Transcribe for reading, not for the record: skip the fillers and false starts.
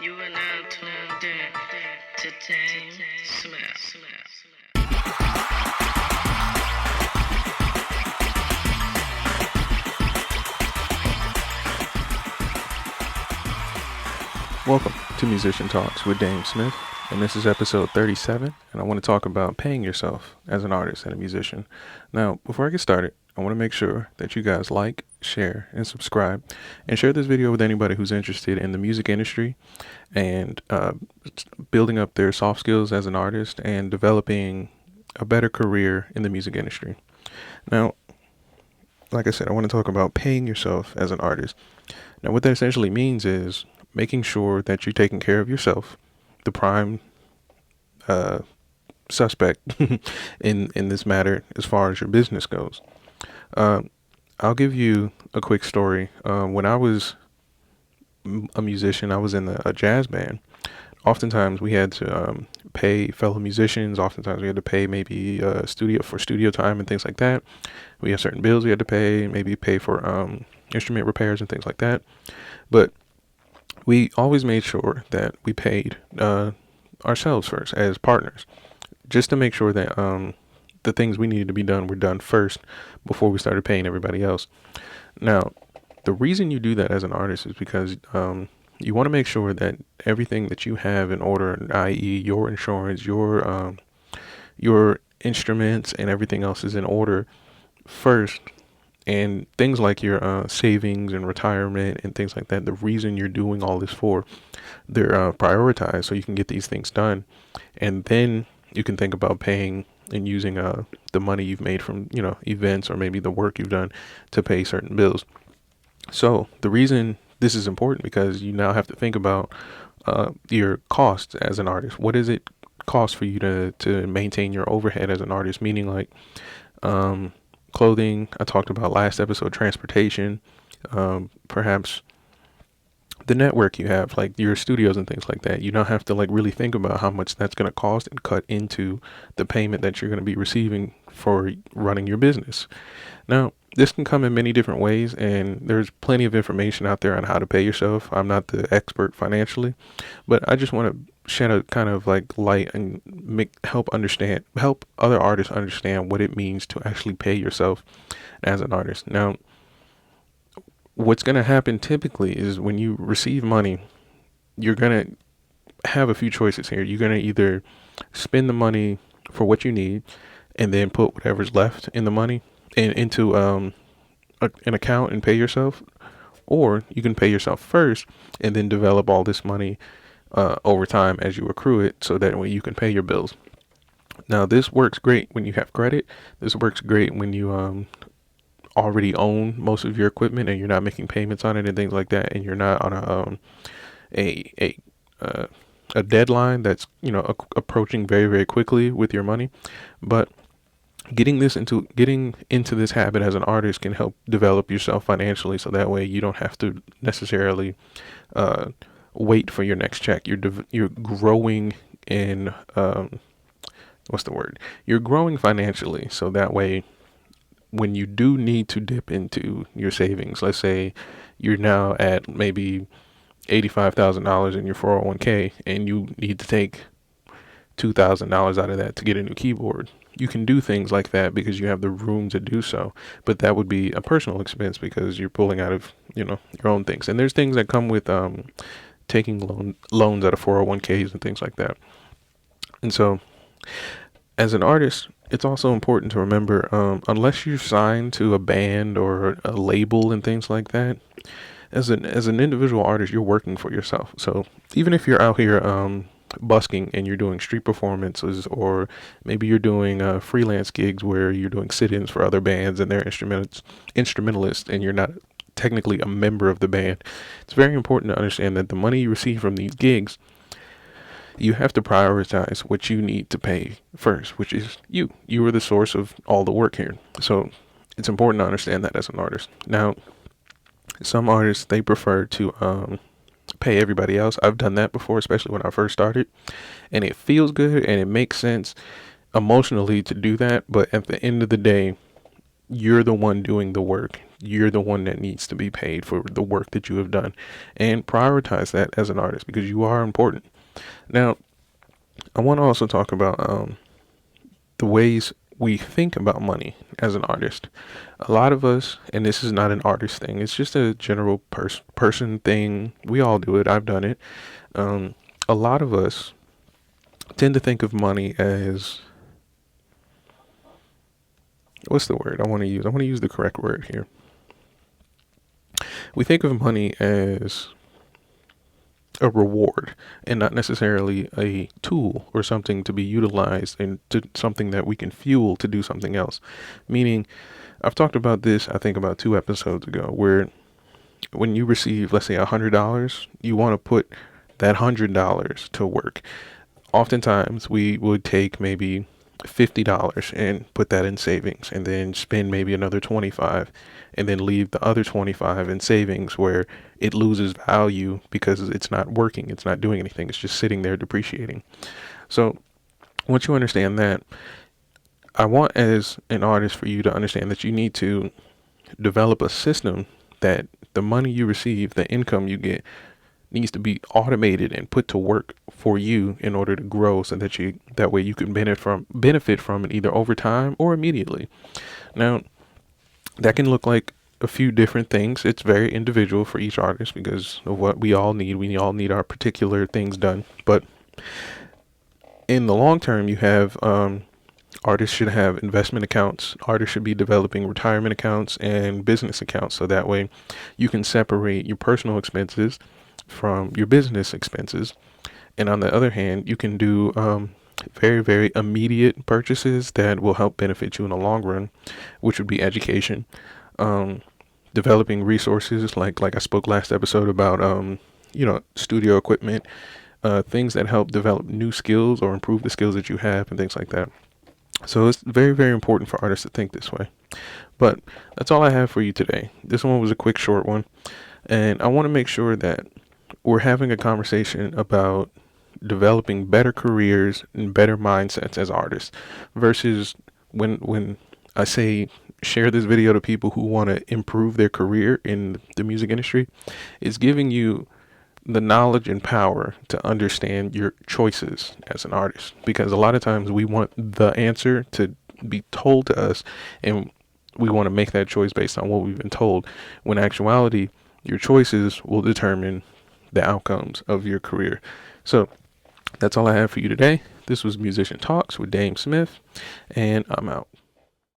You are now tuned in to DameSmiff. Welcome to Musician Talks with DameSmiff, and this is episode 37, and I want to talk about paying yourself as an artist and a musician. Now, before I get started, I want to make sure that you guys like, share, and subscribe, and share this video with anybody who's interested in the music industry and building up their soft skills as an artist and developing a better career in the music industry. Now, like I said, I want to talk about paying yourself as an artist. Now, what that essentially means is making sure that you're taking care of yourself, the prime suspect in this matter as far as your business goes. I'll give you a quick story. When I was a musician, I was in a jazz band. Oftentimes we had to pay fellow musicians. Oftentimes we had to pay maybe studio time and things like that. We had certain bills we had to pay, maybe pay for instrument repairs and things like that. But we always made sure that we paid ourselves first as partners, just to make sure that the things we needed to be done were done first before we started paying everybody else. Now, the reason you do that as an artist is because you want to make sure that everything that you have in order, i.e. your insurance, your instruments, and everything else is in order first. And things like your savings and retirement and things like that, the reason you're doing all this for, they're prioritized so you can get these things done. And then you can think about paying and using the money you've made from, events or maybe the work you've done to pay certain bills. So the reason this is important because you now have to think about your costs as an artist. What does it cost for you to maintain your overhead as an artist? Meaning like clothing, I talked about last episode, transportation, perhaps the network you have, like your studios and things like that. You don't have to like really think about how much that's going to cost and cut into the payment that you're going to be receiving for running your business. Now, this can come in many different ways, and there's plenty of information out there on how to pay yourself. I'm not the expert financially, but I just want to shed a kind of like light and help other artists understand what it means to actually pay yourself as an artist. Now, what's going to happen typically is when you receive money, you're going to have a few choices here. You're going to either spend the money for what you need and then put whatever's left in the money into an account and pay yourself, or you can pay yourself first and then develop all this money over time as you accrue it, so that way you can pay your bills. Now, this works great when you have credit. This works great when you already own most of your equipment and you're not making payments on it and things like that, and you're not on a deadline that's approaching very, very quickly with your money. But getting into this habit as an artist can help develop yourself financially, so that way you don't have to necessarily wait for your next check. You're growing in You're growing financially, so that way when you do need to dip into your savings, let's say you're now at maybe $85,000 in your 401k and you need to take $2,000 out of that to get a new keyboard. You can do things like that because you have the room to do so, but that would be a personal expense because you're pulling out of, your own things. And there's things that come with taking loans out of 401ks and things like that. And so as an artist, it's also important to remember, unless you're signed to a band or a label and things like that, as an individual artist, you're working for yourself. So even if you're out here busking and you're doing street performances, or maybe you're doing freelance gigs where you're doing sit-ins for other bands and they're instrumentalists and you're not technically a member of the band, it's very important to understand that the money you receive from these gigs, you have to prioritize what you need to pay first, which is you. You are the source of all the work here. So it's important to understand that as an artist. Now, some artists, they prefer to pay everybody else. I've done that before, especially when I first started, and it feels good and it makes sense emotionally to do that. But at the end of the day, you're the one doing the work. You're the one that needs to be paid for the work that you have done, and prioritize that as an artist because you are important. Now, I want to also talk about the ways we think about money as an artist. A lot of us, and this is not an artist thing, it's just a general person thing. We all do it. I've done it. A lot of us tend to think of money as, what's the word I want to use? I want to use the correct word here. We think of money as a reward and not necessarily a tool or something to be utilized into something that we can fuel to do something else. Meaning, I've talked about this, I think about 2 episodes ago, where when you receive, let's say, $100, you want to put that $100 to work. Oftentimes, we would take maybe $50 and put that in savings and then spend maybe another 25 and then leave the other 25 in savings where it loses value because it's not working, it's not doing anything, it's just sitting there depreciating. So once you understand that, I want as an artist for you to understand that you need to develop a system that the money you receive, the income you get, needs to be automated and put to work for you in order to grow so that way you can benefit from it either over time or immediately. Now, that can look like a few different things. It's very individual for each artist because of what we all need. We all need our particular things done. But in the long term, you have artists should have investment accounts. Artists should be developing retirement accounts and business accounts. So that way you can separate your personal expenses from your business expenses. And on the other hand, you can do very, very immediate purchases that will help benefit you in the long run, which would be education, developing resources like I spoke last episode about, studio equipment, things that help develop new skills or improve the skills that you have and things like that. So it's very, very important for artists to think this way. But that's all I have for you today. This one was a quick, short one. And I want to make sure that we're having a conversation about developing better careers and better mindsets as artists versus when I say share this video to people who want to improve their career in the music industry, it's giving you the knowledge and power to understand your choices as an artist. Because a lot of times we want the answer to be told to us and we want to make that choice based on what we've been told, when in actuality, your choices will determine the outcomes of your career. So that's all I have for you today. This was Musician Talks with DameSmiff, and I'm out.